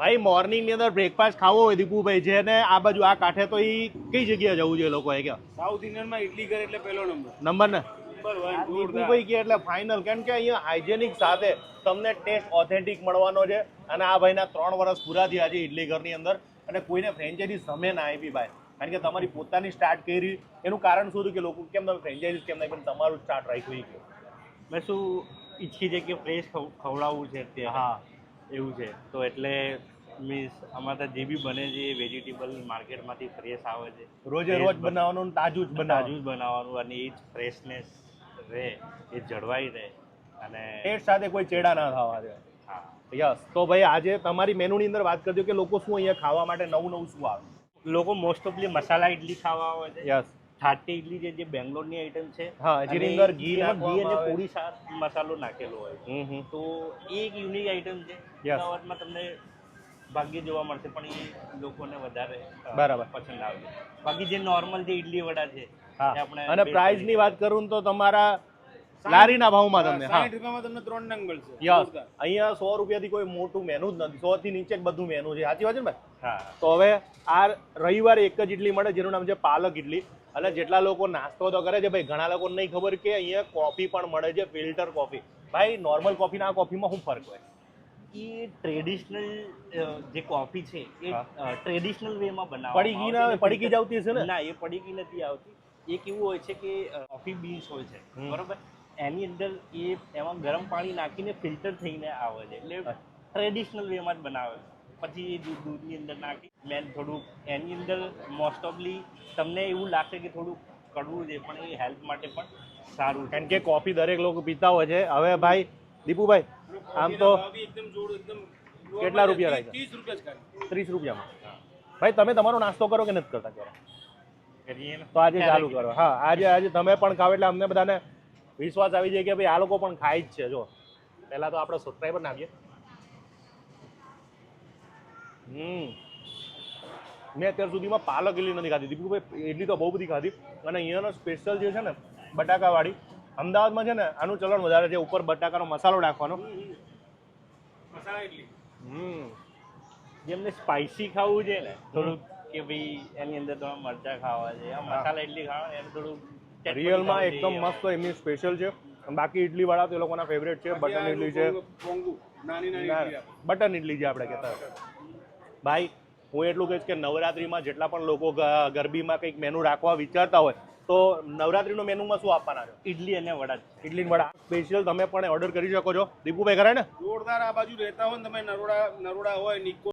ભાઈ મોર્નિંગ ની અંદર બ્રેકફાસ્ટ ખાવો હોય દીપુભાઈ છે ને આ બાજુ આ કાંઠે તો એ કઈ જગ્યાએ જવું જોઈએ લોકોએ કે સાઉથ ઇન્ડિયન માં ઇડલી કરે એટલે પહેલો નંબર નંબર ને નંબર 1 દીપુભાઈ કે એટલે ફાઇનલ કેમ કે અહીંયા હાઇજેનિક સાથે તમને ટેસ્ટ ઓથેન્ટિક મળવાનો છે અને આ ભાઈના 3 વર્ષ પૂરા થયા છે ઇડલી ઘરની અંદર અને કોઈને ફ્રેન્ચાઇઝી સમય ના આપી ભાઈ કારણ કે તમારી પોતાની સ્ટાર્ટ કરી એનું કારણ શું હતું કે લોકો કેમ તમે ફ્રેન્ચાઇઝી કેમ નહીં પણ તમારું સ્ટાર્ટ રાખ્યું કે મેં શું ઈચ્છી છે કે ફ્રેશ ખવડાવવું છે તે હા એવું છે તો એટલે મીન્સ અમારે ત્યાં જે બી બને છે એ વેજીટેબલ માર્કેટમાંથી ફ્રેશ આવે છે રોજે રોજ બનાવવાનું ને તાજું જ તાજું બનાવવાનું જ બનાવવાનું અને એ જ ફ્રેશનેસ રહે એ જળવાઈ રહે અને ટેસ્ટ સાથે કોઈ ચેડા ના થવા દે હા યસ તો ભાઈ આજે તમારી મેનુની અંદર વાત કરજો કે લોકો શું અહીંયા ખાવા માટે નવું શું આવે લોકો મોસ્ટ ઓફલી મસાલા ઇડલી ખાવા આવે છે યસ ખાટી ઇડલી છે જે બેંગ્લોરની આઈટમ છે હા, જેની અંદર ઘી એમાં ઘી અને નાખવામાં આવે. પોળી મસાલો નાખેલો હોય તો એ એક યુનિક આઈટમ છે Yes. અમદાવાદમાં તમને ભાગ્ય જોવા મળશે પણ એ લોકોને વધારે બરાબર. પસંદ આવે બાકી જે નોર્મલ જે ઇડલી વડા છે હા એ આપણે અને પ્રાઇસ ની વાત કરું ને તો તમારા લારીના ભાવમાં તમને હા 60 રૂપિયામાં તમને 3 નંગ મળશે યસ અહીંયા 100 રૂપિયાથી કોઈ મોટું મેનુ જ નથી 100 થી નીચે જ બધું મેનુ છે સાચી વાત છે ને ભાઈ હા તો હવે આ રવિવારે એક જ ઇડલી મળે જેનું નામ છે પાલક ઇડલી અને જેટલા લોકો નાસ્તો તો કરે છે ભાઈ ઘણા લોકોને નહીં ખબર કે અહીંયા કોફી પણ મળે છે ફિલ્ટર કોફી ભાઈ નોર્મલ કોફી ના કોફીમાં શું ફરક હોય એ ટ્રેડિશનલ જે કોફી છે એ ટ્રેડિશનલ વેમાં પડીકી ના આવે, પડીકી જ આવતી હશે ને? ના એ પડીકી નથી આવતી એ કેવું હોય છે કે કોફી બીન્સ હોય છે બરોબર એની અંદર એમાં ગરમ પાણી નાખીને ફિલ્ટર થઈને આવે છે એટલે ટ્રેડિશનલ વેમાં જ બનાવે પછી એ દૂધની અંદર નાખી મેં થોડુંક એની અંદર મોસ્ટ ઓફલી તમને એવું લાગશે કે થોડુંક કડવું છે પણ એ હેલ્થ માટે પણ સારું છે કારણ કે કોફી દરેક લોકો પીતા હોય છે હવે ભાઈ દીપુભાઈ આમ તો એકદમ જોડ એકદમ કેટલા રૂપિયા રાખ્યા? 30 રૂપિયા જ ખાલી 30 રૂપિયામાં ભાઈ તમે તમારો નાસ્તો કરો કે નથી કરતા ક્યારે કરીએ ને તો આજે ચાલુ કરો હા આજે તમે પણ ખાવ એટલે અમને બધાને વિશ્વાસ આવી જાય કે ભાઈ આ લોકો પણ ખાય જ છે જો પહેલા તો આપણે સબસ્ક્રાઈબર નાખીએ મેં અત્યાર સુધીમાં પાલક ઇડલી નથી ખાધી દીપુભાઈ ઇડલી તો બહુ બધી ખાધી અને અહીંયાનો સ્પેશિયલ જે છે ને બટાકાવાળી અમદાવાદમાં છે ને આનું ચલણ વધારે છે ઉપર બટાકાનો મસાલો નાખવાનો મસાલા ઇડલી જેમને સ્પાઇસી ખાવું છે ને થોડુંક કે ભાઈ એની અંદર તમે મરચા ખાવા છે આ મસાલા ઇડલી ખાવા એને થોડું ચટપટી રિયલમાં ખાવું એકદમ છે. મસ્ત એમની સ્પેશિયલ છે બાકી ઇડલી વાળા તો એ લોકોના ફેવરેટ છે બટન ઇડલી છે પોંગુ નાની નાની ઇડલી આપે. બટન ઇડલી જે આપણે કહેતા હોય ભાઈ હું એટલું કહીશ કે નવરાત્રીમાં જેટલા પણ લોકો ગરબીમાં કંઈક મેનુ રાખવા વિચારતા હોય તો નવરાત્રીનો મેનુમાં શું આપવાના છે ઇડલી અને વડા જ છે. ઇડલી વડા સ્પેશિયલ તમે પણ ઓર્ડર કરી શકો છો દીપુભાઈ કરાય ને જોરદાર આ બાજુ રહેતા હોય ને તમે નરોડા હોય નિકો